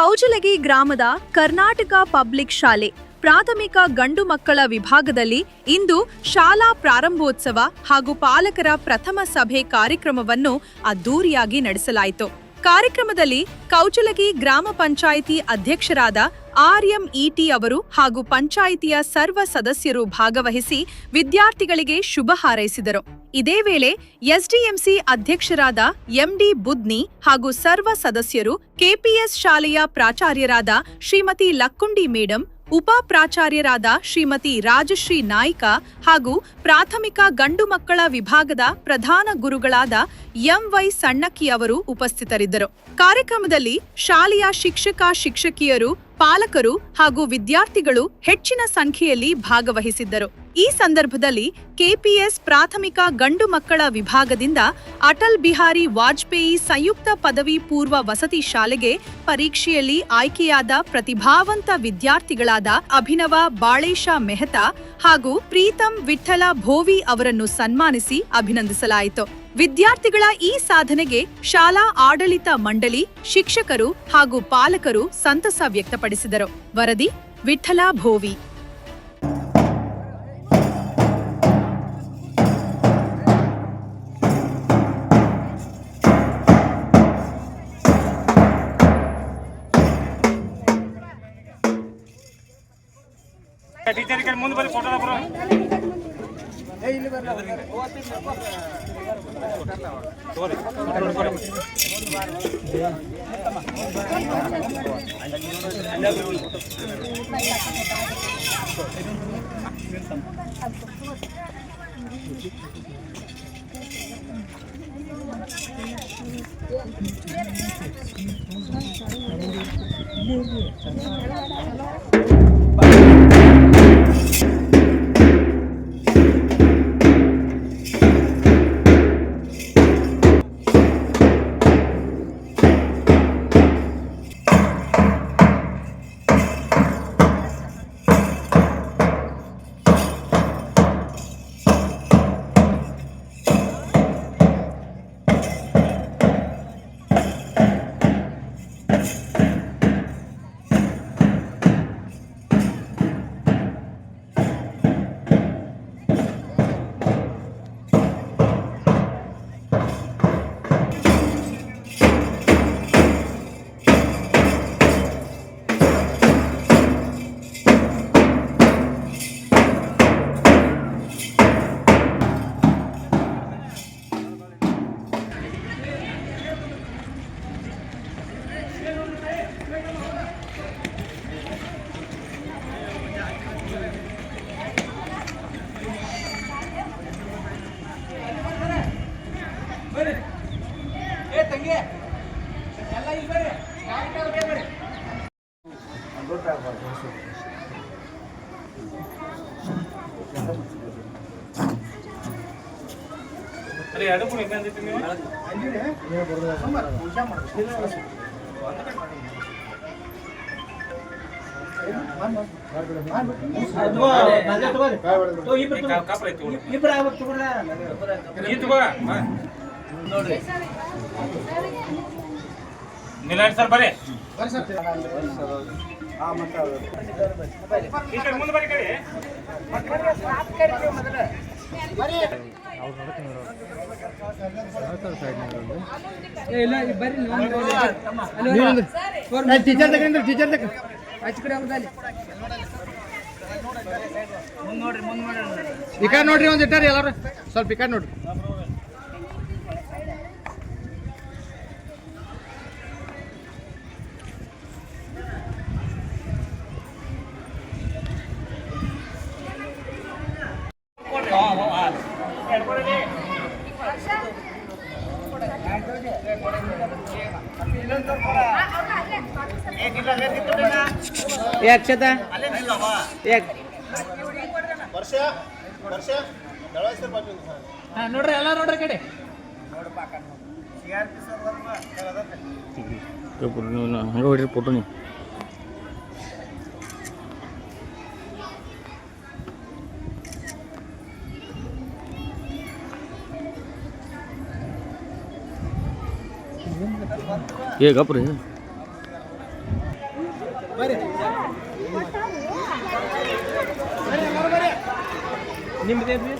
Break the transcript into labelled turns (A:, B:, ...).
A: ಕೌಜಲಗಿ ಗ್ರಾಮದ ಕರ್ನಾಟಕ ಪಬ್ಲಿಕ್ ಶಾಲೆ ಪ್ರಾಥಮಿಕ ಗಂಡು ಮಕ್ಕಳ ವಿಭಾಗದಲ್ಲಿ ಇಂದು ಶಾಲಾ ಪ್ರಾರಂಭೋತ್ಸವ ಹಾಗೂ ಪಾಲಕರ ಪ್ರಥಮ ಸಭೆ ಕಾರ್ಯಕ್ರಮವನ್ನು ಅದ್ದೂರಿಯಾಗಿ ನಡೆಸಲಾಯಿತು. ಕಾರ್ಯಕ್ರಮದಲ್ಲಿ ಕೌಜಲಗಿ ಗ್ರಾಮ ಪಂಚಾಯಿತಿ ಅಧ್ಯಕ್ಷರಾದ ಆರ್.ಎಂ.ಇ.ಟಿ. ಅವರು ಹಾಗೂ ಪಂಚಾಯಿತಿಯ ಸರ್ವ ಸದಸ್ಯರು ಭಾಗವಹಿಸಿ ವಿದ್ಯಾರ್ಥಿಗಳಿಗೆ ಶುಭ ಹಾರೈಸಿದರು. ಇದೇ ವೇಳೆ ಎಸ್ಡಿಎಂಸಿ ಅಧ್ಯಕ್ಷರಾದ ಎಂಡಿ ಬುದ್ನಿ ಹಾಗೂ ಸರ್ವ ಸದಸ್ಯರು, ಕೆಪಿಎಸ್ ಶಾಲೆಯ ಪ್ರಾಚಾರ್ಯರಾದ ಶ್ರೀಮತಿ ಲಕ್ಕುಂಡಿ ಮೇಡಂ, ಉಪ ಪ್ರಾಚಾರ್ಯರಾದ ಶ್ರೀಮತಿ ರಾಜಶ್ರೀ ನಾಯ್ಕ ಹಾಗೂ ಪ್ರಾಥಮಿಕ ಗಂಡು ಮಕ್ಕಳ ವಿಭಾಗದ ಪ್ರಧಾನ ಗುರುಗಳಾದ ಎಂವೈ ಸಣ್ಣಕ್ಕಿ ಅವರು ಉಪಸ್ಥಿತರಿದ್ದರು. ಕಾರ್ಯಕ್ರಮದಲ್ಲಿ ಶಾಲೆಯ ಶಿಕ್ಷಕಿಯರು, ಪಾಲಕರು ಹಾಗೂ ವಿದ್ಯಾರ್ಥಿಗಳು ಹೆಚ್ಚಿನ ಸಂಖ್ಯೆಯಲ್ಲಿ ಭಾಗವಹಿಸಿದ್ದರು. ಈ ಸಂದರ್ಭದಲ್ಲಿ ಕೆಪಿಎಸ್ ಪ್ರಾಥಮಿಕ ಗಂಡು ಮಕ್ಕಳ ವಿಭಾಗದಿಂದ ಅಟಲ್ ಬಿಹಾರಿ ವಾಜಪೇಯಿ ಸಂಯುಕ್ತ ಪದವಿ ಪೂರ್ವ ವಸತಿ ಶಾಲೆಗೆ ಪರೀಕ್ಷೆಯಲ್ಲಿ ಆಯ್ಕೆಯಾದ ಪ್ರತಿಭಾವಂತ ವಿದ್ಯಾರ್ಥಿಗಳಾದ ಅಭಿನವ ಬಾಳೇಶ ಮೆಹತಾ ಹಾಗೂ ಪ್ರೀತಂ ವಿಠಲ ಭೋವಿ ಅವರನ್ನು ಸನ್ಮಾನಿಸಿ ಅಭಿನಂದಿಸಲಾಯಿತು. ವಿದ್ಯಾರ್ಥಿಗಳ ಈ ಸಾಧನೆಗೆ ಶಾಲಾ ಆಡಳಿತ ಮಂಡಳಿ, ಶಿಕ್ಷಕರು ಹಾಗೂ ಪಾಲಕರು ಸಂತಸ ವ್ಯಕ್ತಪಡಿಸಿದರು. ವರದಿ ವಿಠಲ ಭೋವಿ.
B: ಮುಂದೆ ಬರೀ ಫೋಟೋ ಬರೋ ನಿಲಾಡಿ ಸರ್ ಬರೀ ಮುಂದೆ ಬರೀ ಕಡೆ
C: ಈ ಕಡೆ ನೋಡ್ರಿ, ಒಂದ್ ಇಟ್ಟಾರಿ ಎಲ್ಲಾರು ಸ್ವಲ್ಪ ಈ ಕಡೆ ನೋಡ್ರಿ. ನೋಡ್ರಿ ಎಲ್ಲ ನೋಡ್ರಿ ಕಡೆ ಹಂಗ ಹೊಡ್ರಿ ಫೋಟೋ ನೀವು. ये गप रहे ನಿಮ್ದೇನ್ರಿ